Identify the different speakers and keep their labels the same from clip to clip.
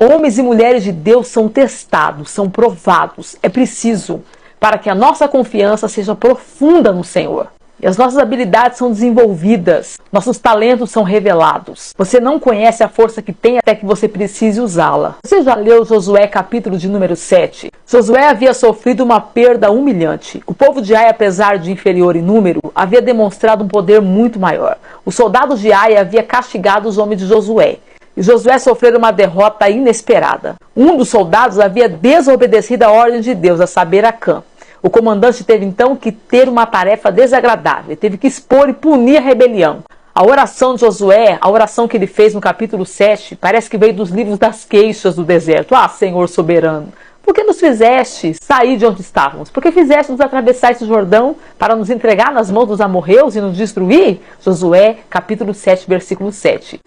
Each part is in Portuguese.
Speaker 1: Homens e mulheres de Deus são testados, são provados. É preciso para que a nossa confiança seja profunda no Senhor. E as nossas habilidades são desenvolvidas, nossos talentos são revelados. Você não conhece a força que tem até que você precise usá-la. Você já leu Josué capítulo de número 7? Josué havia sofrido uma perda humilhante. O povo de Ai, apesar de inferior em número, havia demonstrado um poder muito maior. Os soldados de Ai haviam castigado os homens de Josué. E Josué sofreu uma derrota inesperada. Um dos soldados havia desobedecido a ordem de Deus, a saber, Acã. O comandante teve então que ter uma tarefa desagradável, teve que expor e punir a rebelião. A oração de Josué, a oração que ele fez no capítulo 7, parece que veio dos livros das queixas do deserto. Ah, Senhor soberano, por que nos fizeste sair de onde estávamos? Por que fizeste nos atravessar esse Jordão para nos entregar nas mãos dos amorreus e nos destruir? Josué, capítulo 7, versículo 7.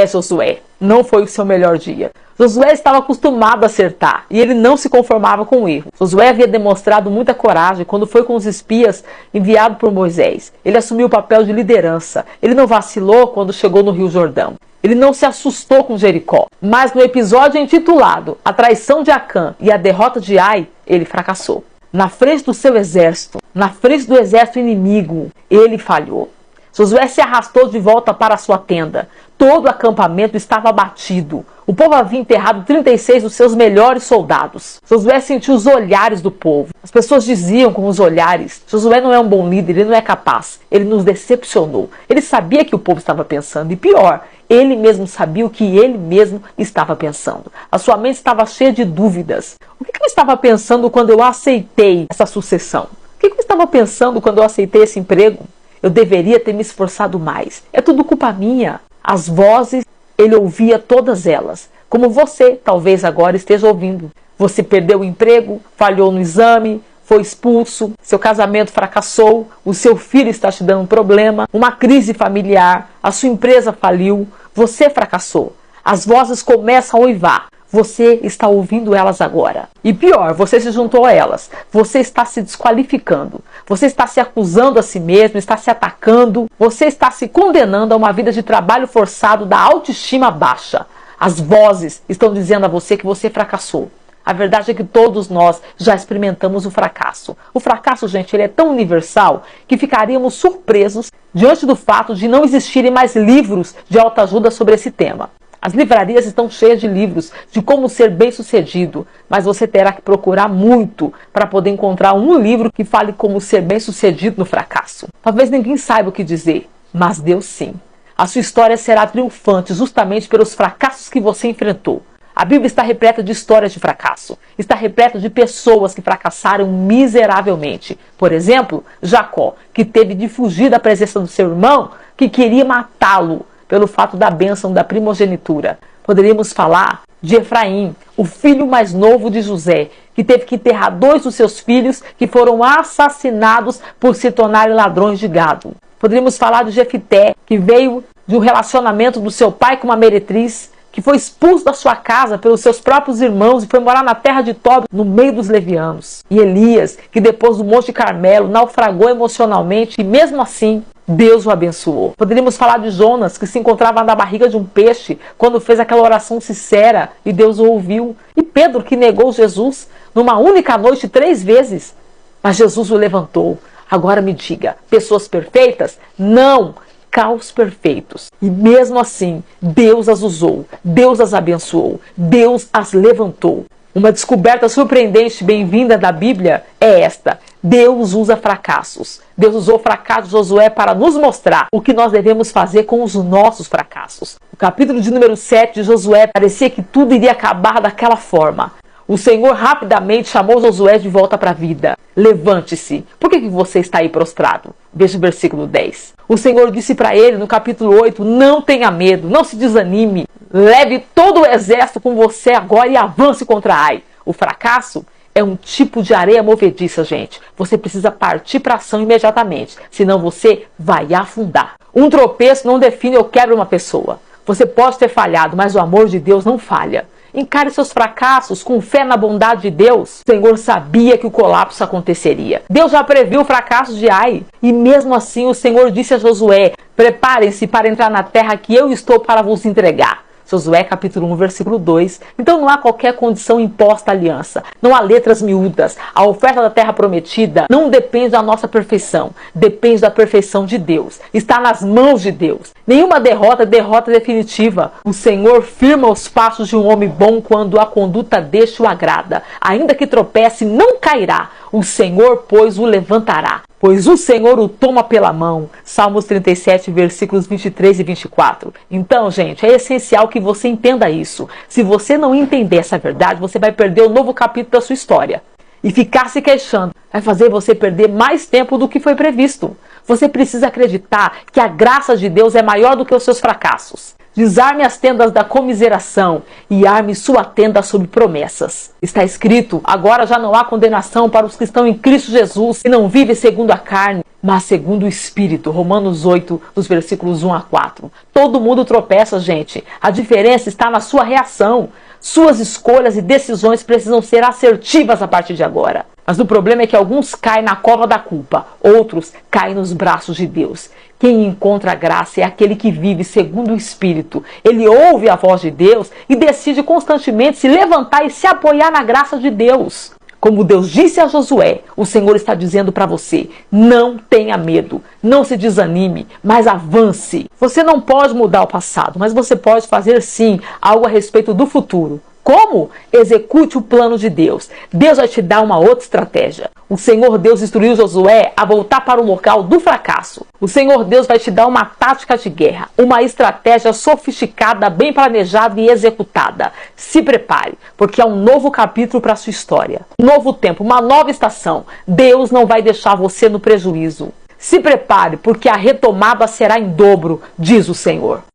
Speaker 1: Josué, não foi o seu melhor dia. Josué estava acostumado a acertar e ele não se conformava com o erro. Josué havia demonstrado muita coragem quando foi com os espias enviado por Moisés. Ele assumiu o papel de liderança. Ele não vacilou quando chegou no Rio Jordão. Ele não se assustou com Jericó. Mas no episódio intitulado A Traição de Acã e a Derrota de Ai, ele fracassou. Na frente do seu exército, na frente do exército inimigo, ele falhou. Josué se arrastou de volta para a sua tenda. Todo o acampamento estava abatido. O povo havia enterrado 36 dos seus melhores soldados. Josué sentiu os olhares do povo. As pessoas diziam com os olhares: Josué não é um bom líder, ele não é capaz. Ele nos decepcionou. Ele sabia que o povo estava pensando. E pior, ele mesmo sabia o que ele mesmo estava pensando. A sua mente estava cheia de dúvidas. O que eu estava pensando quando eu aceitei essa sucessão? O que eu estava pensando quando eu aceitei esse emprego? Eu deveria ter me esforçado mais. É tudo culpa minha. As vozes, ele ouvia todas elas. Como você, talvez agora esteja ouvindo. Você perdeu o emprego, falhou no exame, foi expulso, seu casamento fracassou, o seu filho está te dando um problema, uma crise familiar, a sua empresa faliu, você fracassou. As vozes começam a uivar. Você está ouvindo elas agora. E pior, você se juntou a elas. Você está se desqualificando. Você está se acusando a si mesmo, está se atacando. Você está se condenando a uma vida de trabalho forçado, da autoestima baixa. As vozes estão dizendo a você que você fracassou. A verdade é que todos nós já experimentamos o fracasso. O fracasso, gente, ele é tão universal que ficaríamos surpresos diante do fato de não existirem mais livros de autoajuda sobre esse tema. As livrarias estão cheias de livros de como ser bem-sucedido, mas você terá que procurar muito para poder encontrar um livro que fale como ser bem-sucedido no fracasso. Talvez ninguém saiba o que dizer, mas Deus sim. A sua história será triunfante justamente pelos fracassos que você enfrentou. A Bíblia está repleta de histórias de fracasso. Está repleta de pessoas que fracassaram miseravelmente. Por exemplo, Jacó, que teve de fugir da presença do seu irmão, que queria matá-lo pelo fato da bênção da primogenitura. Poderíamos falar de Efraim, o filho mais novo de José, que teve que enterrar 2 dos seus filhos que foram assassinados por se tornarem ladrões de gado. Poderíamos falar de Jefité, que veio de um relacionamento do seu pai com uma meretriz, que foi expulso da sua casa pelos seus próprios irmãos e foi morar na terra de Tob, no meio dos levianos. E Elias, que depois do Monte Carmelo naufragou emocionalmente e mesmo assim Deus o abençoou. Poderíamos falar de Jonas, que se encontrava na barriga de um peixe quando fez aquela oração sincera e Deus o ouviu. E Pedro, que negou Jesus numa única noite 3 vezes, mas Jesus o levantou. Agora me diga, pessoas perfeitas? Não! Caos perfeitos. E mesmo assim, Deus as usou, Deus as abençoou, Deus as levantou. Uma descoberta surpreendente, bem-vinda da Bíblia é esta: Deus usa fracassos. Deus usou o fracasso de Josué para nos mostrar o que nós devemos fazer com os nossos fracassos. O capítulo de número 7 de Josué parecia que tudo iria acabar daquela forma. O Senhor rapidamente chamou Josué de volta para a vida. Levante-se. Por que você está aí prostrado? Veja o versículo 10. O Senhor disse para ele no capítulo 8, não tenha medo, não se desanime. Leve todo o exército com você agora e avance contra Ai. O fracasso é um tipo de areia movediça, gente. Você precisa partir para a ação imediatamente, senão você vai afundar. Um tropeço não define ou quebra uma pessoa. Você pode ter falhado, mas o amor de Deus não falha. Encare seus fracassos com fé na bondade de Deus. O Senhor sabia que o colapso aconteceria. Deus já previu o fracasso de Ai. E mesmo assim o Senhor disse a Josué: preparem-se para entrar na terra que eu estou para vos entregar. Josué capítulo 1, versículo 2. Então não há qualquer condição imposta à aliança. Não há letras miúdas. A oferta da terra prometida não depende da nossa perfeição. Depende da perfeição de Deus. Está nas mãos de Deus. Nenhuma derrota é derrota definitiva. O Senhor firma os passos de um homem bom quando a conduta deste o agrada. Ainda que tropece, não cairá. O Senhor, pois, o levantará. Pois o Senhor o toma pela mão. Salmos 37, versículos 23 e 24. Então, gente, é essencial que você entenda isso. Se você não entender essa verdade, você vai perder o novo capítulo da sua história. E ficar se queixando vai fazer você perder mais tempo do que foi previsto. Você precisa acreditar que a graça de Deus é maior do que os seus fracassos. Desarme as tendas da comiseração e arme sua tenda sobre promessas. Está escrito, agora já não há condenação para os que estão em Cristo Jesus e não vivem segundo a carne, mas segundo o Espírito. Romanos 8, dos versículos 1 a 4. Todo mundo tropeça, gente. A diferença está na sua reação. Suas escolhas e decisões precisam ser assertivas a partir de agora. Mas o problema é que alguns caem na cova da culpa, outros caem nos braços de Deus. Quem encontra a graça é aquele que vive segundo o Espírito. Ele ouve a voz de Deus e decide constantemente se levantar e se apoiar na graça de Deus. Como Deus disse a Josué, o Senhor está dizendo para você, não tenha medo, não se desanime, mas avance. Você não pode mudar o passado, mas você pode fazer sim algo a respeito do futuro. Como? Execute o plano de Deus. Deus vai te dar uma outra estratégia. O Senhor Deus instruiu Josué a voltar para o local do fracasso. O Senhor Deus vai te dar uma tática de guerra, uma estratégia sofisticada, bem planejada e executada. Se prepare, porque há um novo capítulo para a sua história. Um novo tempo, uma nova estação. Deus não vai deixar você no prejuízo. Se prepare, porque a retomada será em dobro, diz o Senhor.